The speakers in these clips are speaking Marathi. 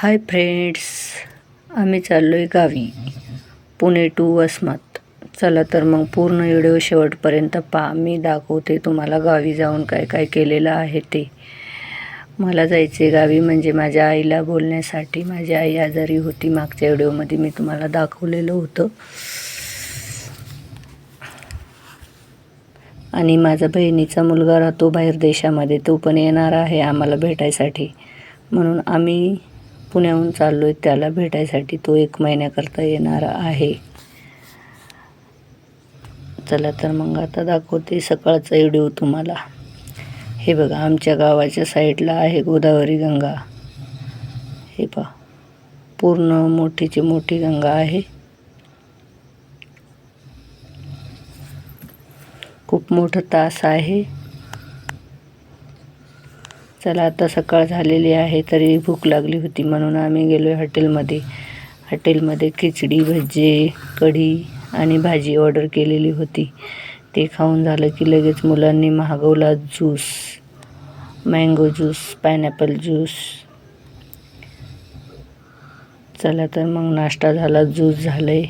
हाय फ्रेंड्स, आम्ही चाललो आहे गावी, पुणे टू वसमत. चला तर मग पूर्ण व्हिडिओ शेवटपर्यंत पहा. मी दाखवते तुम्हाला गावी जाऊन काय काय केलेलं आहे ते. मला जायचे गावी म्हणजे माझ्या आईला बोलण्यासाठी. माझी आई आजारी होती. मागच्या व्हिडिओमध्ये मी तुम्हाला दाखवलेलं होतं. आणि माझा बहिणीचा मुलगा राहतो बाहेर देशामध्ये, तो पण येणार आहे आम्हाला भेटायसाठी. म्हणून आम्ही पुण्याहून चाललो आहे त्याला भेटायसाठी. तो 1 महिन्याकरता येणार आहे. चला तर मग आता दाखवते सकाळचा व्हिडिओ तुम्हाला. हे बघा, आमच्या गावाच्या साईडला आहे गोदावरी गंगा. हे पहा, पूर्ण मोठीची मोठी गंगा आहे. खूप मोठं तास आहे. चला, आता सकाळ झालेली आहे तरी भूक लागली होती म्हणून आम्ही गेलो हॉटेलमध्ये. हॉटेलमध्ये खिचडी, भजी, कढी आणि भाजी ऑर्डर केलेली होती. ते खाऊन झालं की लगेच मुलांनी मागवला juice, mango juice, pineapple juice. चला तर मग नाश्ता झाला, ज्यूस झाले.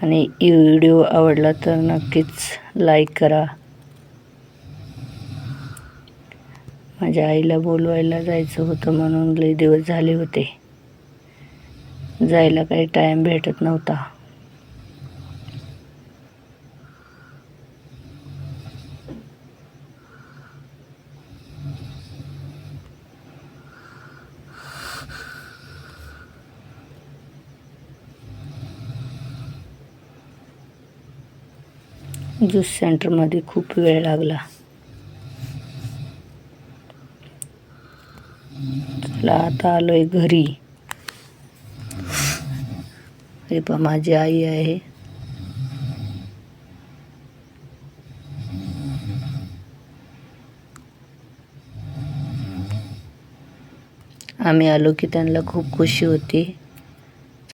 आणि व्हिडिओ आवडला तर नक्कीच लाईक करा. माझ्या आईला बोलवायला जायचं होतं म्हणून लई दिवस झाले होते. जायला काही टाईम भेटत नव्हता. ज्यूस सेंटरमध्ये खूप वेळ लागला. चला, आता आलोय घरी. हे पहा, माझी आई आहे. आम्ही आलो की त्यांना खूप खुशी होती.